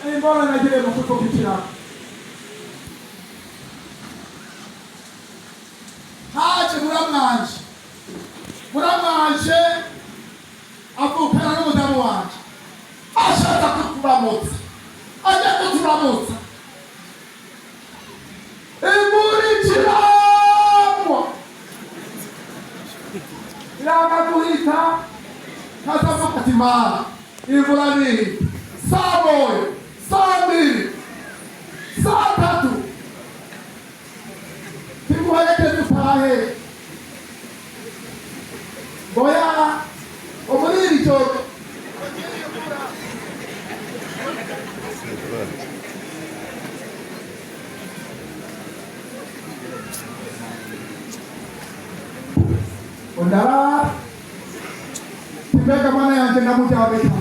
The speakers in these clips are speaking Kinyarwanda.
Embora na igreja não foi tirar. Haje muramanje avukana n'umudamu wanje ashaka kuturamutsa ajya kuturamutsa imurikiramwa irakaguhita kazavuga ati mara imvura nini saa moya saa mbiri saa tatu tiguherekeze utahe boya omuriri joro ondara timbeka mana yanje ndamujabika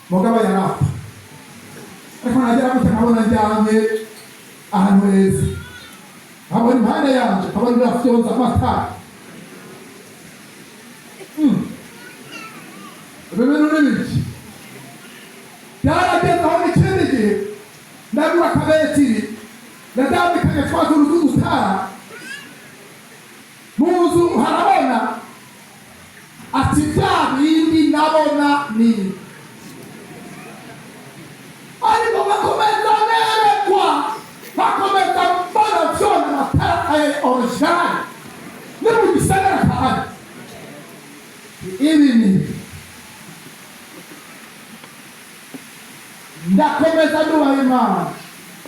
mugaba yarapfa ariko nagera gute nkabona njyanye ahantu heza, nkabona impande yanjye nkabona irafyonza amatara. Ibi bintu ni biki? Byarageze aho n'ikindi gihe ndagura akabetiri ndadambikanye twa tuntu tw'udutara mu nzu, harabona ati bya bindi nabona ni ariko bakomeza nerekwa, bakomeza mbona vyona amatara aye originali ni mu gisagara kahari. Ibi ni ndakomeza nubaha Imana,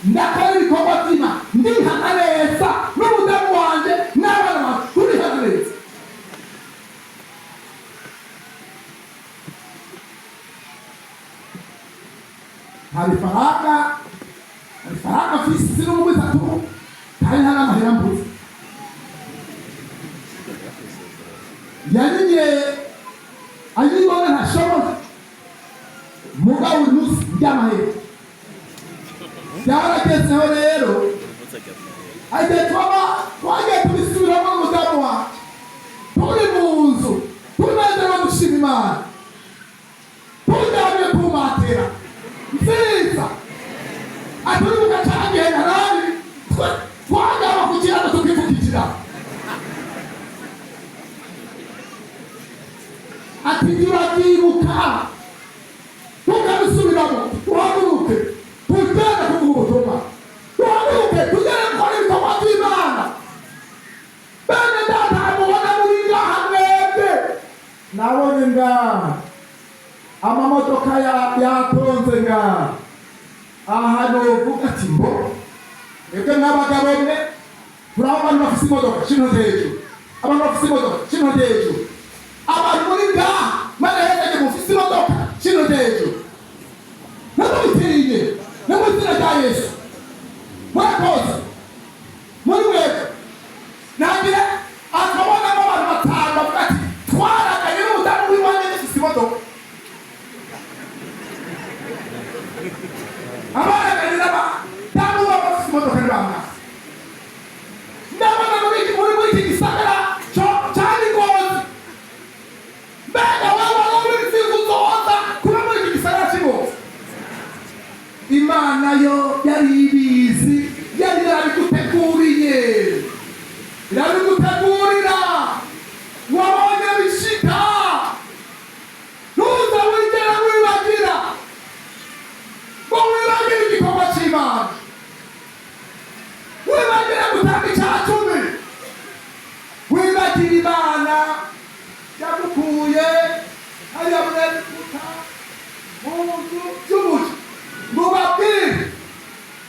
ndakora ibikorwa by'Imana, ndihana neza n'umudamu wanje n'abana banjye turihana neza. hari faranga fisi n'umugwi itatu kandi nta n'amahera mbuze. Yaninye ayibona ntashobora mugabo unusi ry'amahera. Byaragezeho rero agiye twagiye tubisubiramo n'umudamu wacu, turi mu nzu tunezerewe dushima Imana, turyamye ku matera nziza, aturibuka cange narari twagaba ku kiraro tukivugikira ati turabyibuka tukabisubiramo, tuhaguruke tugende kuvuga ubutumwa, tuhaguruke tugende gukora ibikorwa by'Imana. Bene data mubona muri ngaha mwebwe, nabonye ngaha amamodoka yatonze ngaha. Aha novuga ati mbo mwebwe n'abagabo mwe turi abantu bafise imodoka shino hejuru, abantu bafise imodoka shino hejuru, abantu muri ngaha mane hejeje mufise imodoka shino hejuru. Namubitinye namuzina rya Yesu murakoze muri mwebwe. Nagira akabona abantu batanu bavuga ati twaraganye n'umudamu w'iwanjye dufise imodoka. Abaraganye n'abadamu bafise imodoka ni bamwe. Ndabona muri iki gisagara cyane Ngozi, mbega wewe wumvise kuzoza kuba muri iki gisagara cy'Ingozi. Imana yo yari ibizi, yari yarabiguteguriye, irabigutegurira. Wabonye bishika, ntuza wigera wibagira ngo wibagire igikorwa cy'Imana, wibagire gutanga icya cumi, wibagire Imana yagukuye hariya muri Egiputa mu nzu y'umuja, ngo babwire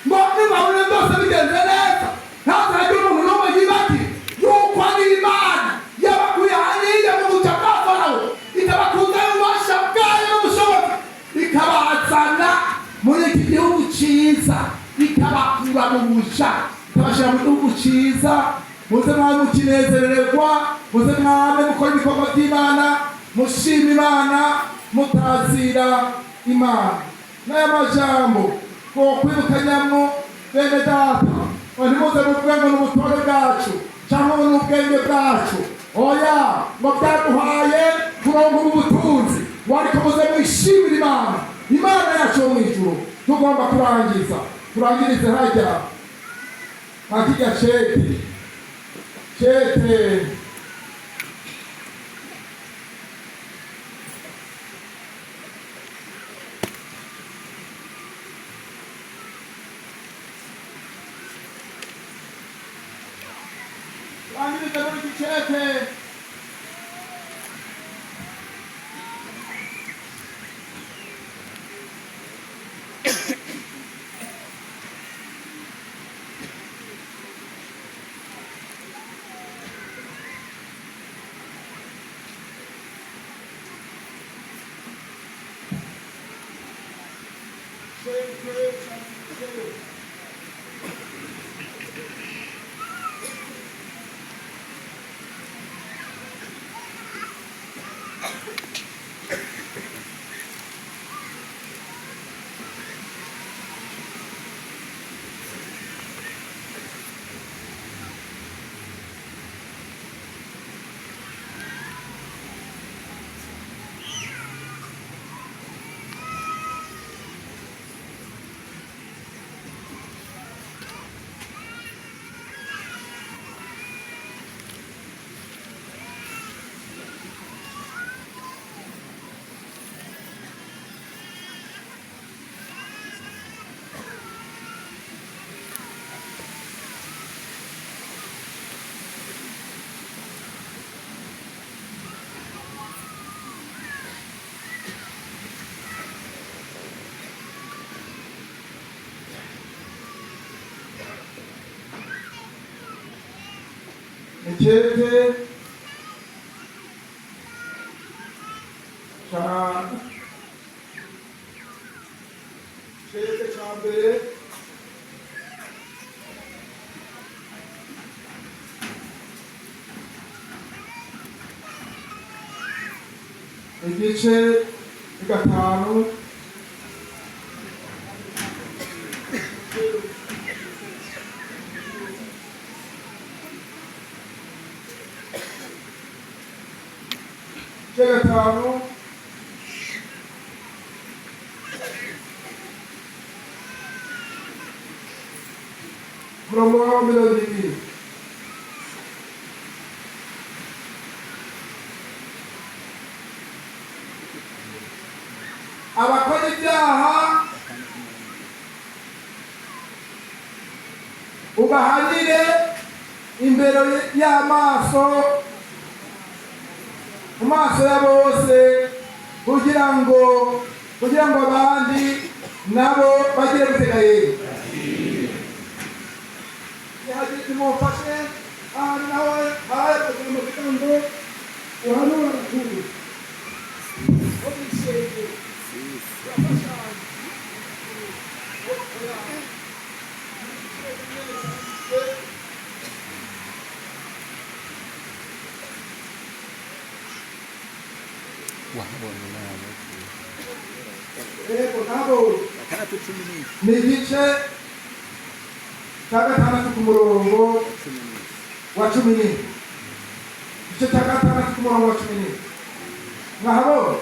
ngo nibabone byose bigenze neza, ntazagire umuntu n'umwe yibagire yuko ari Imana yabakuye hariya mu buja bwa Farawo, ikabakuza ububasha bwayo n'ubushobozi, ikabazana muri iki gihugu cyiza, ikabakura mu buja ikabashyira mu gihugu cyiza. Muze mwabe mukinezererwa, muze mwabe mukora ibikorwa by'Imana, mushima Imana, mutazira Imana. N'aya majambo ko kwibukanyamo bene data, ntimuze muvuge ngo n'ubutore bwacu cyangwa ngo n'ubwenge bwacu, oya, ngo byaduhaye kurongora ubutunzi, wariko muze mwishimira Imana, Imana yacu yo mu ijuru. Tugomba turangirize hajya hakijya cete turangirize muri iki cete. ikete cya mbere igice gatanu umurongo wa 20. abakora ibyaha ubahanire imbere y'amaso mu maso ya bose kugira ngo abandi nabo bagire gutega yera. Nimufashe ahantu nawe haye kugira mu gitondo uhanura abaturage ni igice cya gatandatu ku murongo wa 10. Igice cya gatandatu ku murongo wa 10. Mwahabonye?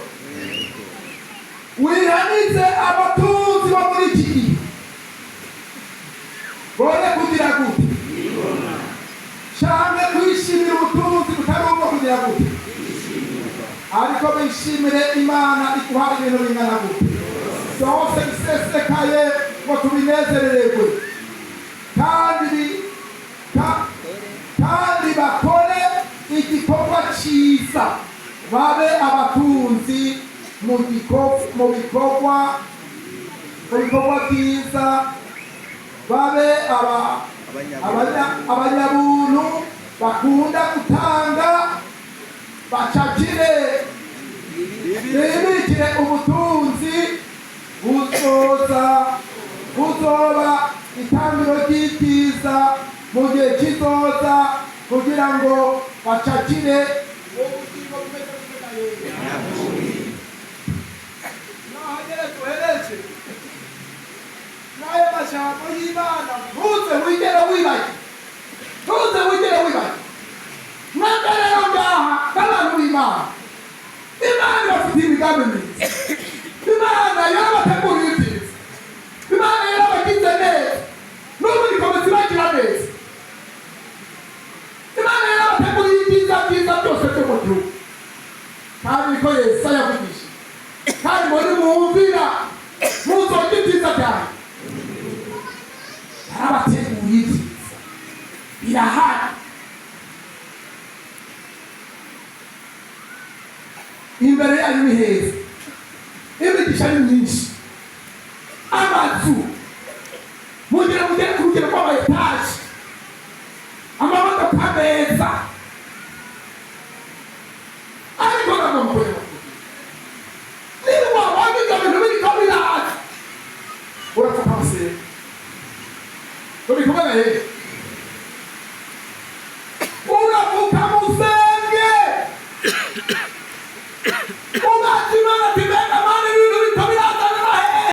Wihanitse abatunzi bo muri iki gihe bone kugira gute cyane kwishimira ubutunzi butari ubwo kugira gute ariko bishimire Imana ikuha ibintu bingana gute byose bisesekaye ngo tubinezerererwe kandi bakore igikorwa cyiza babe abatunzi mu bikorwa byiza babe abanyabuntu bakunda gutanga bacakire bibikire ubutunzi buzoba itangiro ry'ibyiza mu gihe kizoza kugira ngo bacakire ubugingo bumeze tuhereze n'ayo majambo y'Imana ntuze wigere wibaye mwebwe rero ngaha nk'abantu b'Imana bafite imigambi myiza, Imana yarabateguriye ibyiza, Imana yarabagize neza n'ubu ikomeza ibagira neza, Imana yarabateguriye ibyiza byose byo mu gihugu kandi niko Yesu yavugije kandi muri mwumvira muzoga ibyiza byawe yarabateguriye ibyiza birahari imbere yanyu ni heza, imigisha ni myinshi, amazu mugire ku rugero rw'amayetaje, amamodoka meza ariko ntabwo mukorera niba wabona ibyo bintu biriko biraza urapfa kamusera turi kumwe na Yesu.